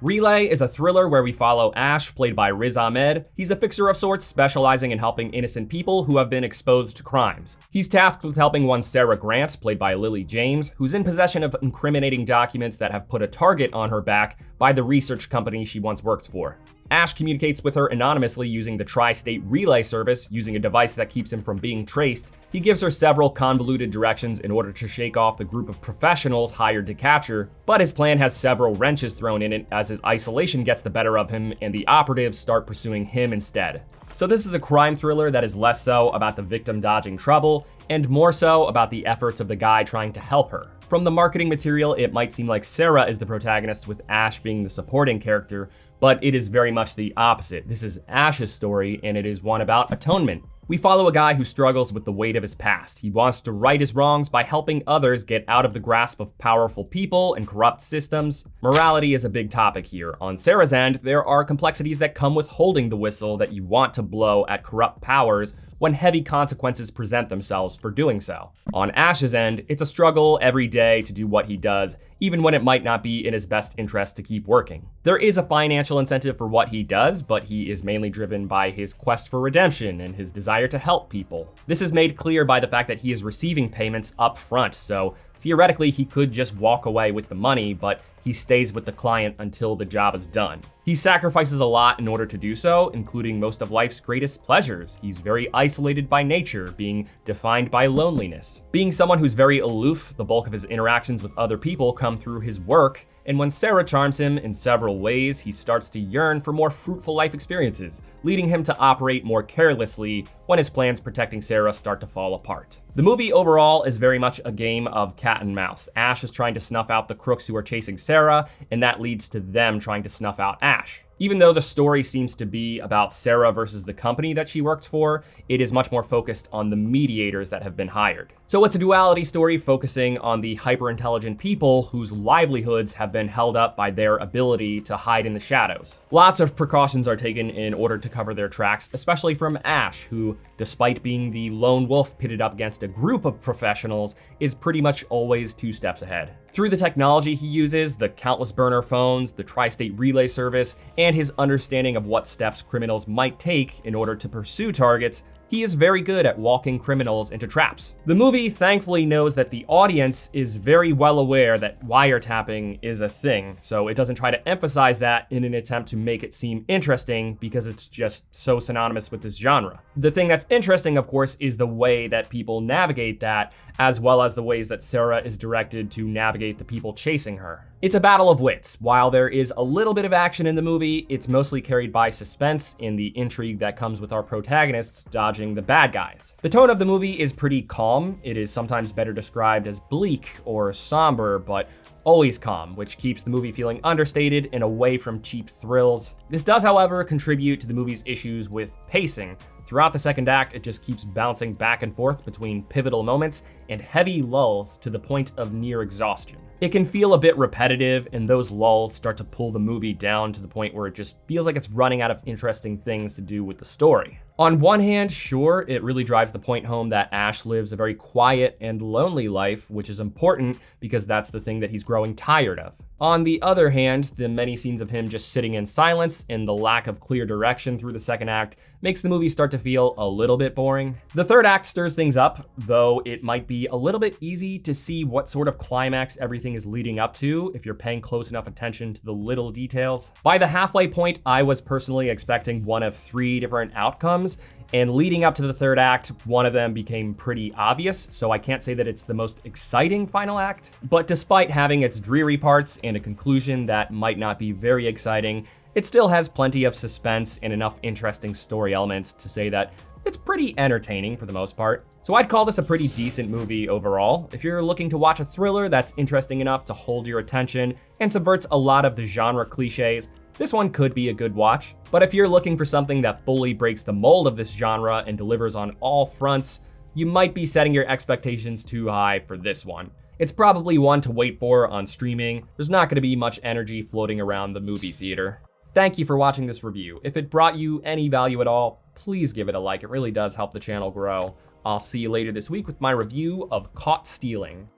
Relay is a thriller where we follow Ash, played by Riz Ahmed. He's a fixer of sorts, specializing in helping innocent people who have been exposed to crimes. He's tasked with helping one Sarah Grant, played by Lily James, who's in possession of incriminating documents that have put a target on her back by the research company she once worked for. Ash communicates with her anonymously using the Tri-State Relay service, using a device that keeps him from being traced. He gives her several convoluted directions in order to shake off the group of professionals hired to catch her, but his plan has several wrenches thrown in it as his isolation gets the better of him and the operatives start pursuing him instead. So this is a crime thriller that is less so about the victim dodging trouble, and more so about the efforts of the guy trying to help her. From the marketing material, it might seem like Sarah is the protagonist with Ash being the supporting character, but it is very much the opposite. This is Ash's story, and it is one about atonement. We follow a guy who struggles with the weight of his past. He wants to right his wrongs by helping others get out of the grasp of powerful people and corrupt systems. Morality is a big topic here. On Sarah's end, there are complexities that come with holding the whistle that you want to blow at corrupt powers when heavy consequences present themselves for doing so. On Ash's end, it's a struggle every day to do what he does, even when it might not be in his best interest to keep working. There is a financial incentive for what he does, but he is mainly driven by his quest for redemption and his desire to help people. This is made clear by the fact that he is receiving payments up front, so theoretically he could just walk away with the money, but he stays with the client until the job is done. He sacrifices a lot in order to do so, including most of life's greatest pleasures. He's very isolated by nature, being defined by loneliness. Being someone who's very aloof, the bulk of his interactions with other people come through his work, and when Sarah charms him in several ways, he starts to yearn for more fruitful life experiences, leading him to operate more carelessly when his plans protecting Sarah start to fall apart. The movie overall is very much a game of cat and mouse. Ash is trying to snuff out the crooks who are chasing Sarah, and that leads to them trying to snuff out Ash. Even though the story seems to be about Sarah versus the company that she worked for, it is much more focused on the mediators that have been hired. So it's a duality story focusing on the hyper-intelligent people whose livelihoods have been held up by their ability to hide in the shadows. Lots of precautions are taken in order to cover their tracks, especially from Ash, who, despite being the lone wolf pitted up against a group of professionals, is pretty much always 2 steps ahead. Through the technology he uses, the countless burner phones, the Tri-State Relay service, and his understanding of what steps criminals might take in order to pursue targets, he is very good at walking criminals into traps. The movie thankfully knows that the audience is very well aware that wiretapping is a thing, so it doesn't try to emphasize that in an attempt to make it seem interesting because it's just so synonymous with this genre. The thing that's interesting, of course, is the way that people navigate that, as well as the ways that Sarah is directed to navigate the people chasing her. It's a battle of wits. While there is a little bit of action in the movie, it's mostly carried by suspense and the intrigue that comes with our protagonists dodging the bad guys. The tone of the movie is pretty calm. It is sometimes better described as bleak or somber, but always calm, which keeps the movie feeling understated and away from cheap thrills. This does, however, contribute to the movie's issues with pacing. Throughout the second act, it just keeps bouncing back and forth between pivotal moments and heavy lulls to the point of near exhaustion. It can feel a bit repetitive, and those lulls start to pull the movie down to the point where it just feels like it's running out of interesting things to do with the story. On one hand, sure, it really drives the point home that Ash lives a very quiet and lonely life, which is important because that's the thing that he's growing tired of. On the other hand, the many scenes of him just sitting in silence and the lack of clear direction through the second act makes the movie start to feel a little bit boring. The third act stirs things up, though it might be a little bit easy to see what sort of climax everything is leading up to if you're paying close enough attention to the little details. By the halfway point, I was personally expecting one of 3 different outcomes, and leading up to the third act, one of them became pretty obvious, so I can't say that it's the most exciting final act. But despite having its dreary parts and a conclusion that might not be very exciting, it still has plenty of suspense and enough interesting story elements to say that it's pretty entertaining for the most part. So I'd call this a pretty decent movie overall. If you're looking to watch a thriller that's interesting enough to hold your attention and subverts a lot of the genre cliches, this one could be a good watch. But if you're looking for something that fully breaks the mold of this genre and delivers on all fronts, you might be setting your expectations too high for this one. It's probably one to wait for on streaming. There's not going to be much energy floating around the movie theater. Thank you for watching this review. If it brought you any value at all, please give it a like. It really does help the channel grow. I'll see you later this week with my review of Caught Stealing.